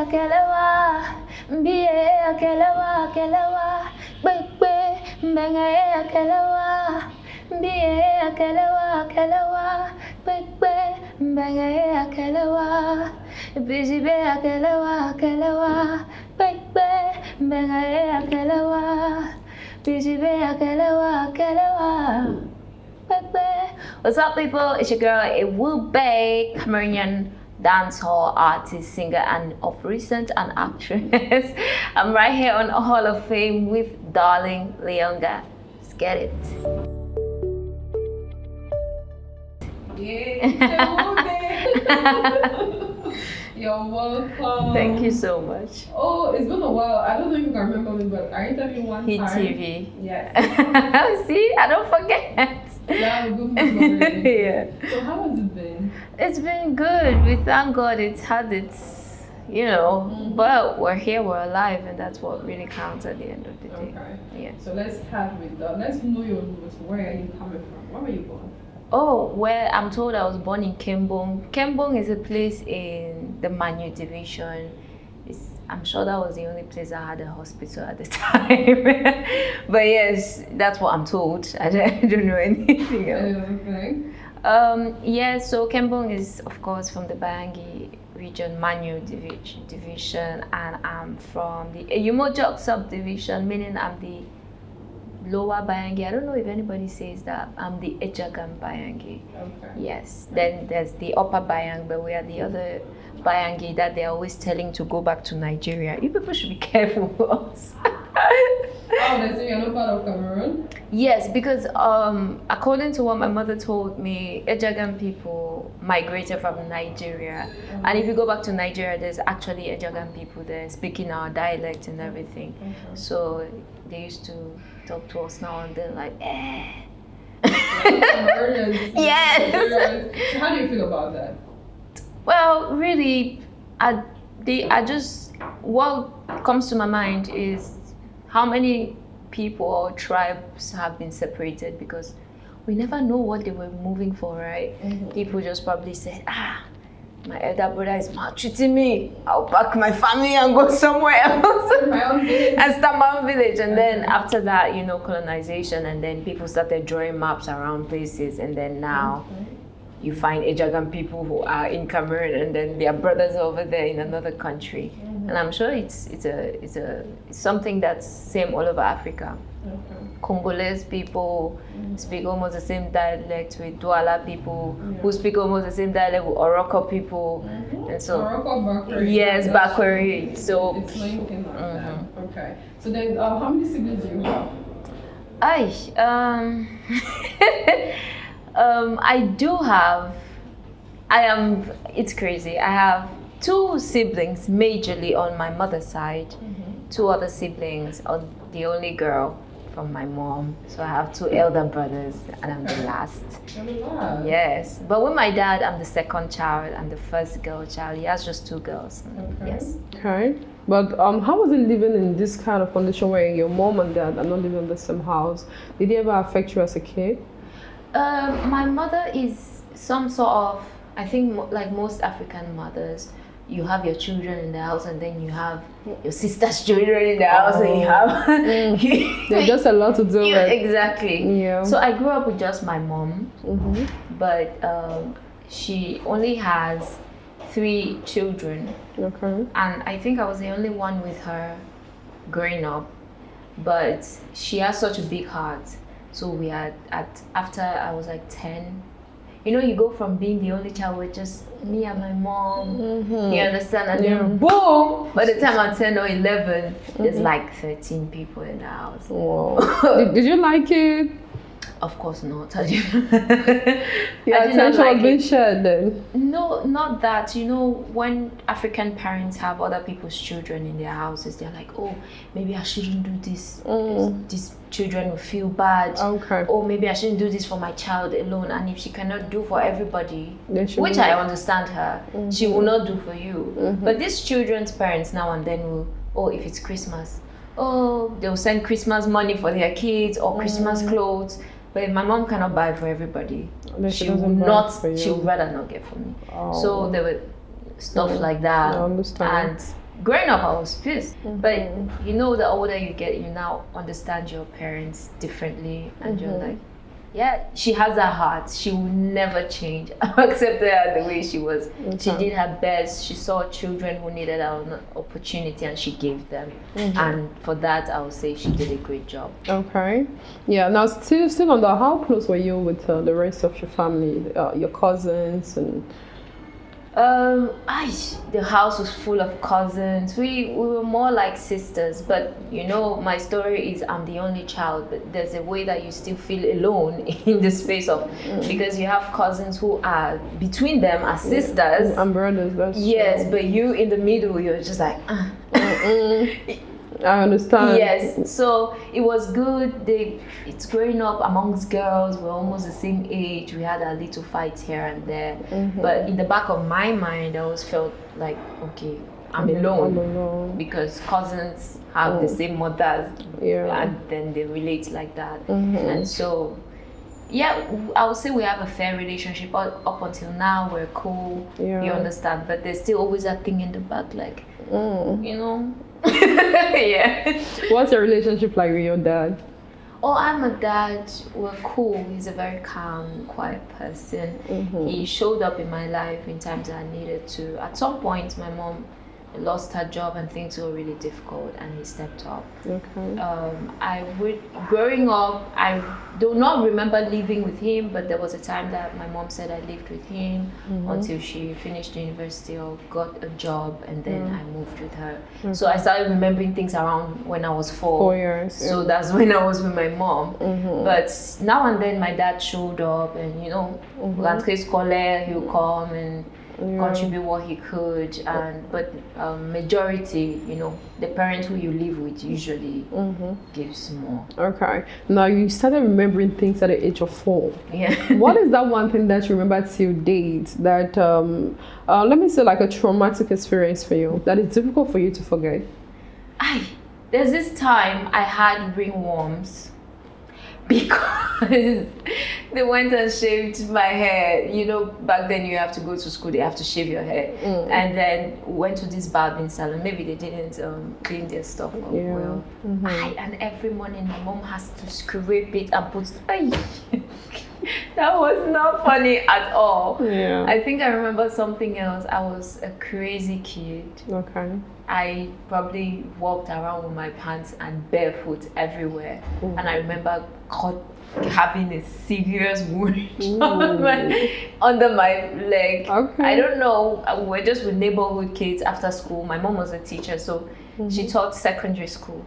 akelewa, mbiye akelewa, bebe, mbenga akelewa, mbiye akelewa, bebe, mbenga akelewa, bijibe akelewa, bebe, mbenga akelewa, bijibe akelewa, bebe. What's up, people? It's your girl Ewube, Cameroonian dancehall artist, singer, and of recent an actress. I'm right here on Hall of Fame with darling Leonga. Let's get it. Yeah, you're welcome. Thank you so much. Oh, it's been a while. I don't know if you can remember me, but I interviewed you one Hit time. TV. Yes. See, I don't forget. Yeah, good memory. Yeah. So how has it been? It's been good. We thank God it's had its, but we're here, we're alive, and that's what really counts at the end of the day. Okay. Yeah. So let's start with that. Let's know your roots. Where are you coming from? Where were you born? Oh, well, I'm told I was born in Kembong. Kembong is a place in the Manu division. I'm sure that was the only place I had a hospital at the time. But yes, that's what I'm told. I don't know anything else. Anything? Yeah, so Kembong is, of course, from the Bayangi region, Manu division, and I'm from the Eyumojok subdivision, meaning I'm the lower Bayangi. I don't know if anybody says that. I'm the Ejagam Bayangi. Okay. Yes. Then there's the upper Bayang, but we are the other Bayangi that they're always telling to go back to Nigeria. You people should be careful with us. Oh, they say you're not part of Cameroon? Yes, because according to what my mother told me, Ejagam people migrated from Nigeria. And if you go back to Nigeria, there's actually Ejagam people there speaking our dialect and everything. So they used to talk to us now and then like, Yes. So how do you feel about that? Well, really, what comes to my mind is how many people or tribes have been separated because we never know what they were moving for, right? People just probably said, my elder brother is maltreating me. I'll pack my family and go somewhere else. My own village. And start my own village. And then after that, colonization, and then people started drawing maps around places, and then now you find Ejagam people who are in Cameroon, and then their brothers over there in another country. And I'm sure it's something that's same all over Africa. Congolese people speak almost the same dialect with Douala people who speak almost the same dialect with Oroko people, and so Bakuri. yes, Bakuri. So it's linked in like that. Okay. So then, how many siblings do you have? I do have. It's crazy. I have 2 siblings majorly on my mother's side, 2 other siblings, the only girl from my mom. So I have 2 elder brothers and I'm the last. Yes. But with my dad, I'm the second child and the first girl child. He has just 2 girls. Okay. Yes. Okay. But how was it living in this kind of condition where your mom and dad are not living in the same house? Did it ever affect you as a kid? My mother is some sort of, I think like most African mothers, you have your children in the house and then you have your sister's children in the house and you have... There's just a lot to do with. Exactly. Yeah. So I grew up with just my mom, but she only has 3 children. Okay. And I think I was the only one with her growing up, but she has such a big heart. So we had, after I was like 10, you go from being the only child with just me and my mom, you understand? And then boom, by the time I'm 10 or 11, there's like 13 people in the house. Wow. did you like it? Of course not. Your attention was being shared then? No, not that. When African parents have other people's children in their houses, they're like, oh, maybe I shouldn't do this. These children will feel bad. Okay. Or maybe I shouldn't do this for my child alone. And if she cannot do for everybody, which I understand her, she will not do for you. But these children's parents now and then will, if it's Christmas, they'll send Christmas money for their kids or Christmas clothes. But if my mom cannot buy for everybody, she would rather not get for me. So there were stuff like that. I understand. And growing up, I was pissed. But you know, the older you get, you now understand your parents differently, and you're like, yeah, she has a heart. She will never change. I accepted her the way she was. She did her best. She saw children who needed an opportunity, and she gave them. And for that, I would say she did a great job. Okay. Yeah. Now, still on that, how close were you with the rest of your family, your cousins and? The house was full of cousins. We were more like sisters, but you know, my story is I'm the only child, but there's a way that you still feel alone in the space of, because you have cousins who are, between them are sisters. And brothers, that's yes, true. but you in the middle, you're just like, I understand. Yes, so it was good. It's growing up amongst girls. We're almost the same age. We had our little fights here and there, but in the back of my mind, I always felt like, okay, I'm alone because cousins have the same mothers, and then they relate like that, and so. Yeah, I would say we have a fair relationship up until now. We're cool, you understand, but there's still always that thing in the back, like, you know. Yeah. What's your relationship like with your dad? Oh, I'm a dad. We're cool. He's a very calm, quiet person. He showed up in my life in times that I needed to. At some point, my mom lost her job and things were really difficult, and he stepped up. Growing up, I do not remember living with him, but there was a time that my mom said I lived with him until she finished university or got a job, and then I moved with her. So I started remembering things around when I was 4. 4 years. So that's when I was with my mom. But now and then my dad showed up, and you know, rentrée scolaire, he'll come and contribute what he could, but majority, you know, the parent who you live with usually gives more. Okay. Now you started remembering things at the age of 4. Yeah. What is that one thing that you remember till date that let me say like a traumatic experience for you that is difficult for you to forget? There's this time I had ringworms because they went and shaved my hair. You know, back then you have to go to school, they have to shave your hair. And then went to this barbing salon. Maybe they didn't clean their stuff up well. And every morning my mom has to scrape it and put that was not funny at all. I think I remember something else. I was a crazy kid. I probably walked around with my pants and barefoot everywhere. And I remember having a serious wound under my leg. I don't know, we were just with neighborhood kids after school. My mom was a teacher, so she taught secondary school.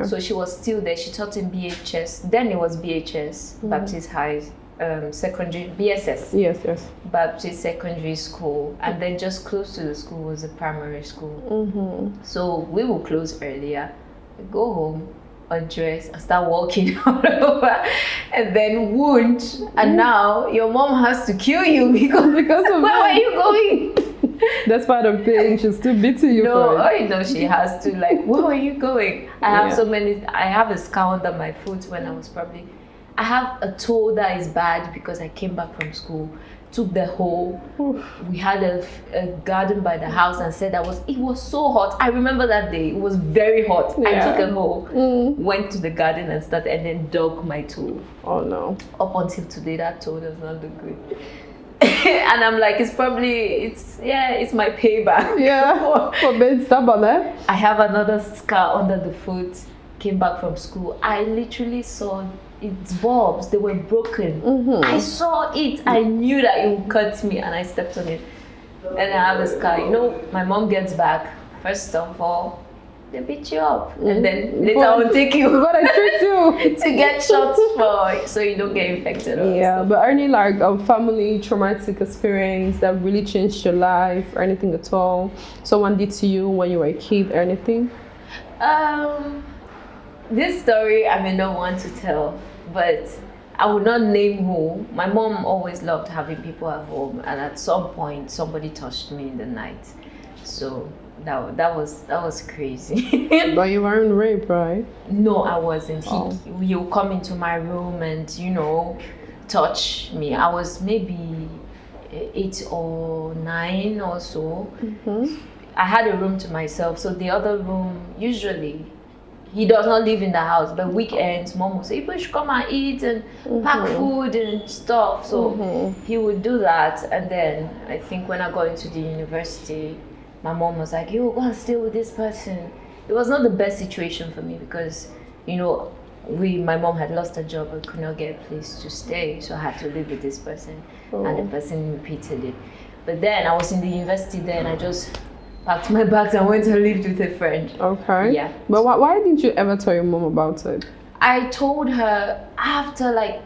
So she was still there. She taught in BHS. Then it was BHS, Baptist High. Secondary BSS, Baptist Secondary School, and then just close to the school was a primary school. So we will close earlier, go home, undress, and start walking all over, and then wound. And now your mom has to kill you because of where are you going? That's part of pain. She's still beating you. No, she has to, like, where are you going? I have a scar under my foot when I was probably. I have a toe that is bad because I came back from school, took the hole. We had a garden by the house and said it was so hot. I remember that day, it was very hot. I took a hole, went to the garden and then dug my toe. Oh no. Up until today, that toe does not look good. And I'm like, it's my payback. For being stubborn, eh? I have another scar under the foot, came back from school. I literally saw its bulbs, they were broken. I saw it, I knew that it would cut me, and I stepped on it. And I have a scar. You know, my mom gets back, first of all, they beat you up, and then later on take you to get shots so you don't get infected. But any like a family traumatic experience that really changed your life or anything at all? Someone did to you when you were a kid or anything? This story I may not want to tell, but I would not name who. My mom always loved having people at home, and at some point somebody touched me in the night. So that was crazy. But you weren't raped, right? No, I wasn't. He would come into my room and, you know, touch me. I was maybe 8 or 9 or so. I had a room to myself. So the other room, usually, he does not live in the house, but weekends, mom would say, "You should come and eat and pack food and stuff." So he would do that. And then I think when I got into the university, my mom was like, "You go and stay with this person." It was not the best situation for me because, you know, my mom had lost her job and could not get a place to stay. So I had to live with this person. And the person repeated it. But then I was in the university then, I just packed my bags and went and lived with a friend. Okay. Yeah. But why didn't you ever tell your mom about it? I told her after like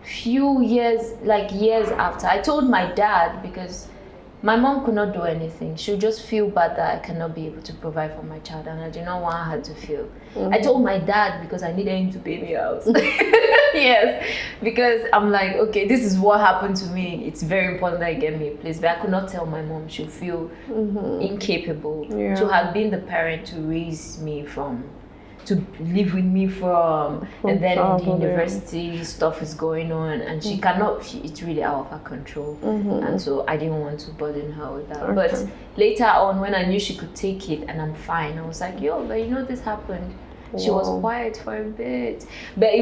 few years, like years after. I told my dad because my mom could not do anything. She would just feel bad that I cannot be able to provide for my child, and I did not want her to feel. I told my dad because I needed him to pay me out. Yes, because I'm like, okay, this is what happened to me. It's very important that I get me a place, but I could not tell my mom. She'll feel incapable to have been the parent to raise me from, to live with me from, and then the university stuff is going on, and she cannot. It's really out of her control, and so I didn't want to burden her with that. But later on, when I knew she could take it and I'm fine, I was like, yo, but you know this happened. She was quiet for a bit, but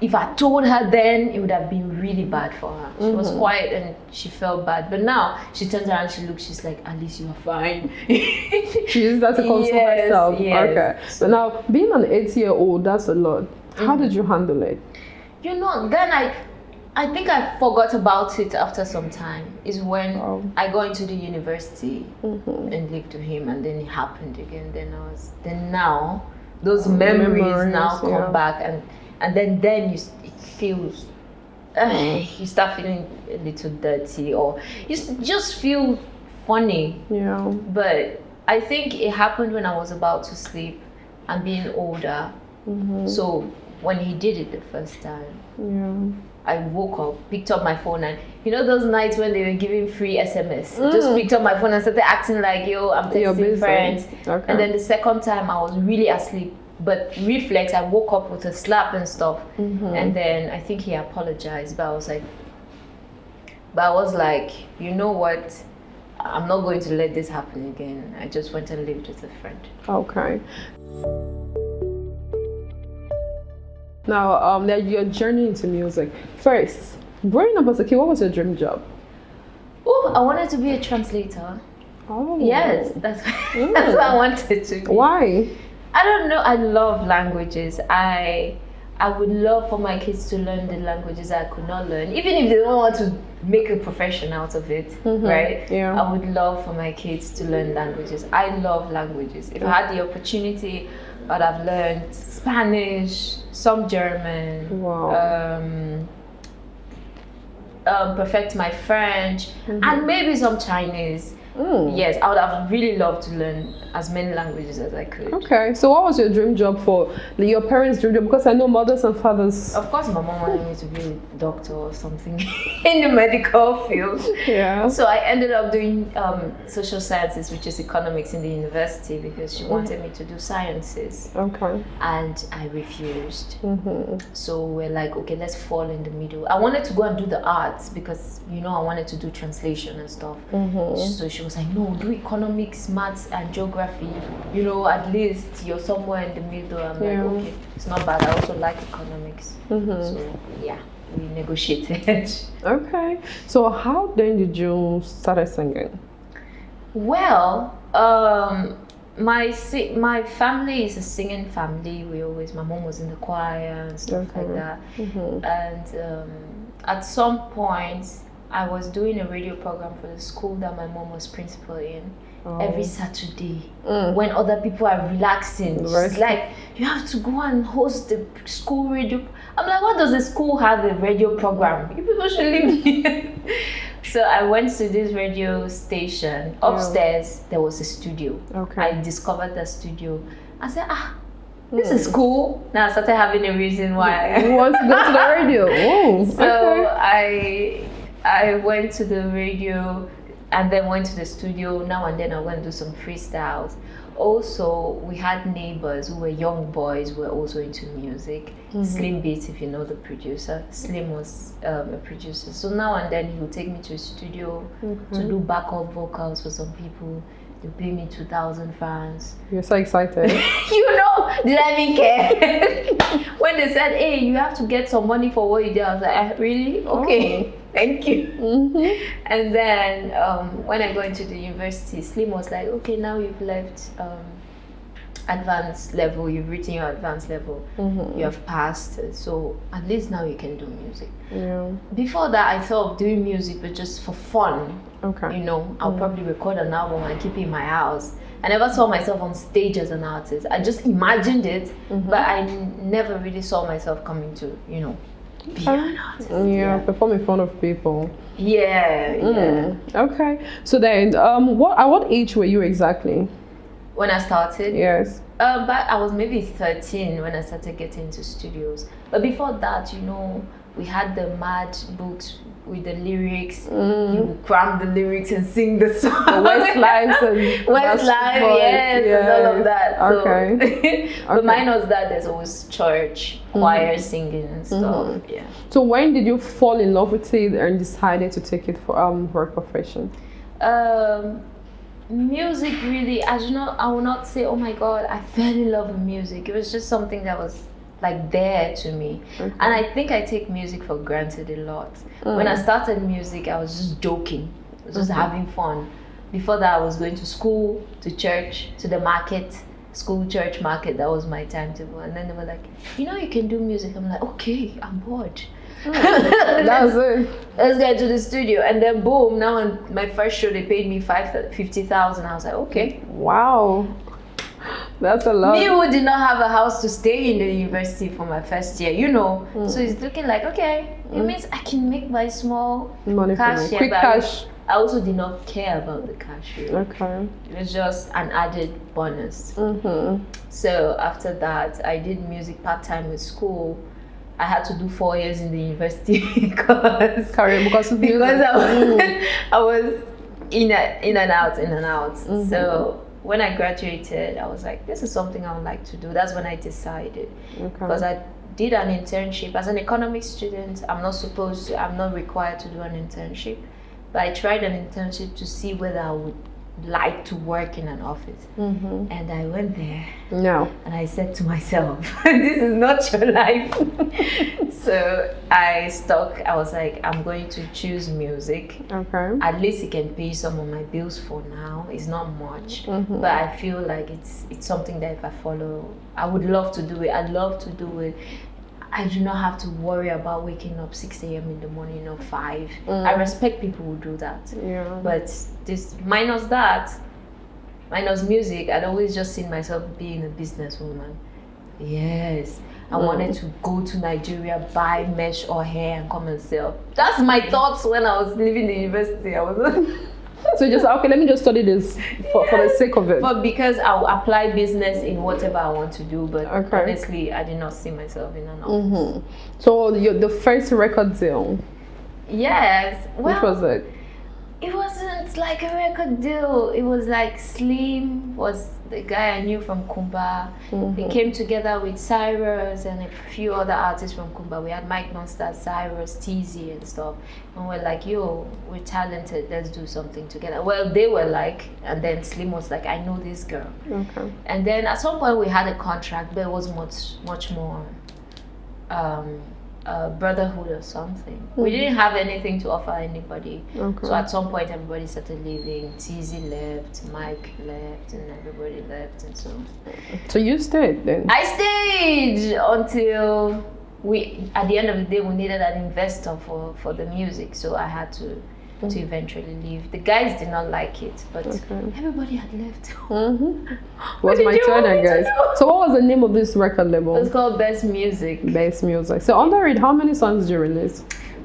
if I told her then, it would have been really bad for her. She was quiet and she felt bad, but now she turns around, she looks, she's like, at least you are fine. She used that to console herself. Yes. Okay. So now, being an 8-year-old, that's a lot. How did you handle it? You know, then I think I forgot about it after some time. Is when I got into the university and lived with him, and then it happened again. Then now those memories now come back, and then it feels you start feeling a little dirty, or you just feel funny. Yeah. But I think it happened when I was about to sleep and being older. So when he did it the first time, I woke up, picked up my phone, and you know those nights when they were giving free SMS, just picked up my phone and started acting like, yo, I'm texting friends. And then the second time I was really asleep, but reflex, I woke up with a slap and stuff. And then I think he apologized, but I was like, you know what? I'm not going to let this happen again. I just went and lived with a friend. Okay. Now, your journey into music. First, growing up as a kid, what was your dream job? Oh, I wanted to be a translator. Oh. Yes, that's what I wanted to be. Why? I don't know. I love languages. I would love for my kids to learn the languages I could not learn, even if they don't want to make a profession out of it, right? Yeah. I would love for my kids to learn languages. I love languages. If I had the opportunity, I'd have learned Spanish, some German, perfect my French, and maybe some Chinese. Yes, I would have really loved to learn as many languages as I could. Okay, so what was your dream job for your parents' dream job? Because I know mothers and fathers. Of course, my mom wanted me to be a doctor or something in the medical field. Yeah. So I ended up doing social sciences, which is economics, in the university because she wanted me to do sciences. Okay. And I refused. So we're like, okay, let's fall in the middle. I wanted to go and do the arts because, you know, I wanted to do translation and stuff. So she was like, no, do economics, maths, and geography. You know, at least you're somewhere in the middle. I'm like, okay, it's not bad. I also like economics. So yeah, we negotiated. Okay. So how then did you start singing? Well, my family is a singing family. My mom was in the choir and stuff like that. And at some point, I was doing a radio program for the school that my mom was principal in. Every Saturday when other people are relaxing. She's like, you have to go and host the school radio. I'm like, what does the school have a radio program? You people should leave me. So I went to this radio station. Upstairs, there was a studio. I discovered the studio. I said, this is cool. Now I started having a reason why you want to go to the radio. So I went to the radio and then went to the studio. Now and then I went to do some freestyles. Also, we had neighbors who were young boys who were also into music. Slim Beats, if you know the producer. Slim was a producer. So now and then he would take me to a studio to do backup vocals for some people. They pay me 2,000 francs. You're so excited. You know, did I even care? When they said, hey, you have to get some money for what you did, I was like, really? Okay, thank you. And then when I go into the university, Slim was like, okay, now you've left advanced level, you've written your advanced level, you have passed, so at least now you can do music. Before that, I thought of doing music, but just for fun. You know, I'll probably record an album and keep it in my house. I never saw myself on stage as an artist. I just imagined it, but I never really saw myself coming to, you know, be an artist. Perform in front of people. Okay. So then, at what age were you exactly? When I started? Yes. But I was maybe 13 when I started getting into studios. But before that, you know, we had the mad books with the lyrics. You would cram the lyrics and sing the song. The Westlife and Westlife, and all of that. Okay. But mine was that there's always church, choir singing and stuff. So when did you fall in love with it and decided to take it for a profession? Music really, I will not say, oh my God, I fell in love with music. It was just something that was like there to me. And I think I take music for granted a lot. When I started music, I was just joking, I was just having fun. Before that, I was going to school, to church, to the market, school, church, market. That was my timetable. And then they were like, you know, you can do music. I'm like, okay, I'm bored. That's it. Let's get to the studio. And then boom, now on my first show, they paid me 50,000. I was like, okay. Wow. That's a lot. Me who did not have a house to stay in the university for my first year, you know. So it's looking like, okay, it means I can make my small money cash here. Quick cash. I also did not care about the cash really. Okay. It was just an added bonus. So after that, I did music part-time with school. I had to do 4 years in the university because I was in and out. So when I graduated, I was like, this is something I would like to do. That's when I decided. Because I did an internship as an economics student. I'm not required to do an internship, but I tried an internship to see whether I would like to work in an office. And I went there. And I said to myself, this is not your life. So I was like, I'm going to choose music. At least it can pay some of my bills for now. It's not much, but I feel like it's something that if I follow, I would love to do it. I love to do it. I do not have to worry about waking up 6 a.m. in the morning or 5. I respect people who do that. But this minus music, I'd always just seen myself being a businesswoman. Yes. I wanted to go to Nigeria, buy mesh or hair and come and sell. That's my thoughts when I was leaving the university. I was so just okay, let me just study this for the sake of it. But because I'll apply business in whatever I want to do, but honestly, I did not see myself in an office. So the first record deal. Yes. Well, which was it? It wasn't like a record deal. It was like Slim was the guy I knew from Kumba. He came together with Cyrus and a few other artists from Kumba. We had Mike Monster, Cyrus, TZ and stuff. And we're like, yo, we're talented, let's do something together. Well, they were like, and then Slim was like, I know this girl. And then at some point we had a contract, but it was much more brotherhood or something. We didn't have anything to offer anybody. So at some point everybody started leaving. TZ left, Mike left, and everybody left, and so you stayed then? I stayed until at the end of the day we needed an investor for the music, so I had to eventually leave. The guys did not like it, but everybody had left. Was my turn, I guess. So what was the name of this record label? It was called Best Music. Best Music. So under it, how many songs did you release?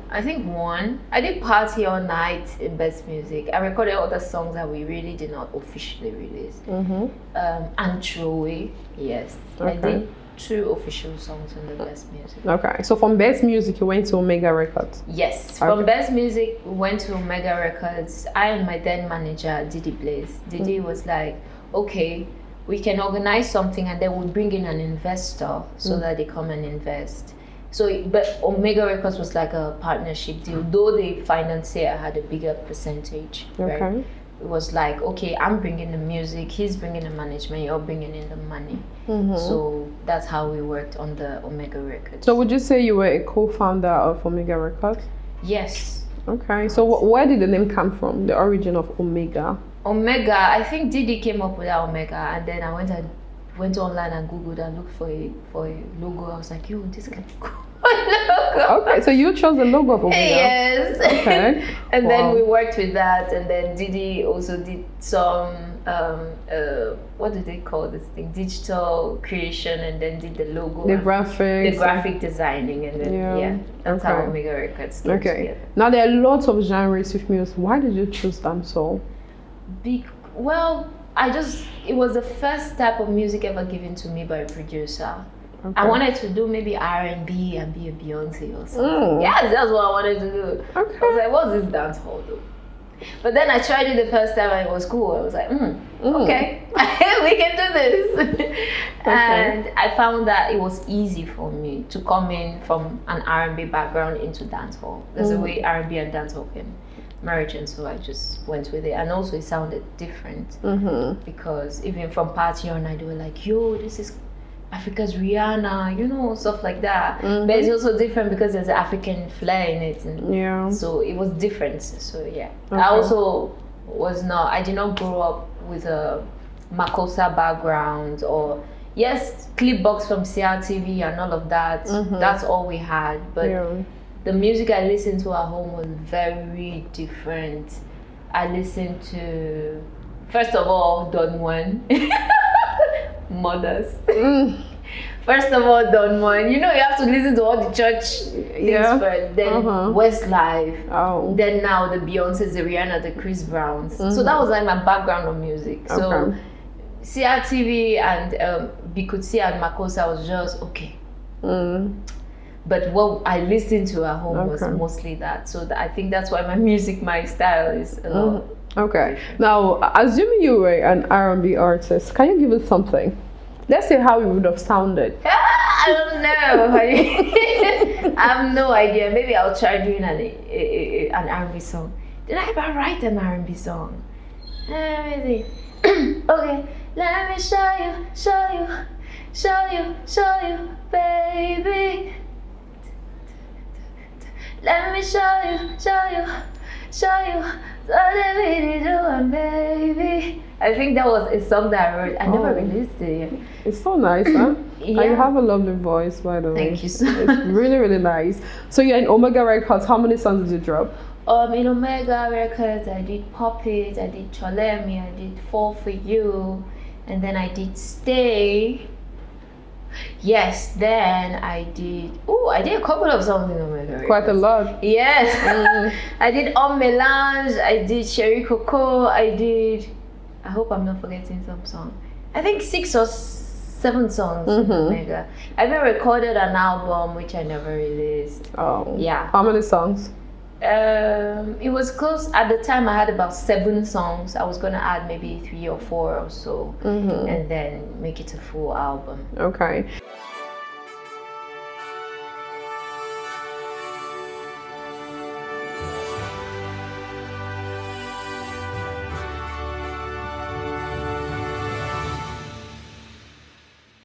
I think 1. I did Party All Night in Best Music. I recorded other songs that we really did not officially release. And Throwaway, yes. I did 2 official songs on the Best Music. Okay, so from Best Music you went to Omega Records? Yes, from Best Music we went to Omega Records. I and my then manager Didi Blaze. Didi was like, okay, we can organize something and then we'll bring in an investor so that they come and invest. So, but Omega Records was like a partnership deal, though the financier had a bigger percentage, right? was like, okay, I'm bringing the music, he's bringing the management, you're bringing in the money. So that's how we worked on the Omega Records. So would you say you were a co-founder of Omega Records? Yes. Okay. So where did the name come from? The origin of Omega? Omega, I think Didi came up with that Omega, and then I went online and Googled and looked for a logo. I was like, yo, this can be cool. Logo. Okay, so you chose the logo of Omega. Yes. Okay. And then we worked with that, and then Didi also did some what do they call this thing? Digital creation, and then did the logo. The graphics. The graphic designing, and then that's how Omega Records came together. Now there are lots of genres with music. Why did you choose dancehall? Well, it was the first type of music ever given to me by a producer. Okay. I wanted to do maybe R&B and be a Beyonce or something. Yes, that's what I wanted to do. Okay. I was like, what's this dancehall though? But then I tried it the first time and it was cool. I was like, okay, we can do this. And I found that it was easy for me to come in from an R&B background into dancehall. There's a way R&B and dancehall can merge, and so I just went with it. And also it sounded different because even from Party All Night, they were like, yo, this is Africa's Rihanna, stuff like that. But it's also different because there's an African flair in it. And so it was different. So I also I did not grow up with a Makossa background or, yes, clip box from CRTV and all of that. That's all we had. But the music I listened to at home was very different. I listened to, first of all, Don Juan. Mothers. First of all, Don Juan. You have to listen to all the church things first. Then Westlife. Then now the Beyonces, the Rihanna, the Chris Browns. So that was like my background of music. So CRTV and Bikuti and Makossa was just okay. But what I listened to at home was mostly that. So I think that's why my style is a lot. Okay. Now, assuming you were an R&B artist, can you give us something? Let's say how it would have sounded. I don't know. I have no idea. Maybe I'll try doing an R&B song. Did I ever write an R&B song? Let me see. Okay. Let me show you, baby. Let me show you what I really doing, baby. I think that was a song that I wrote. I never released it yet. It's so nice, huh? And you have a lovely voice, by the way. Thank you so much. It's really, really nice. So you're in Omega Records. How many songs did you drop? In Omega Records, I did Puppet, I did Cholemi, I did Fall For You, and then I did Stay. Yes, then I did a couple of songs in Omega Records. Quite a lot. Yes. I did On Melange, I did Sherry Coco, I hope I'm not forgetting some song. I think 6 or 7 songs in Omega. I even recorded an album which I never released. Oh. Yeah. How many songs? It was close. At the time I had about 7 songs. I was gonna add maybe 3 or 4 or so, and then make it a full album. Okay.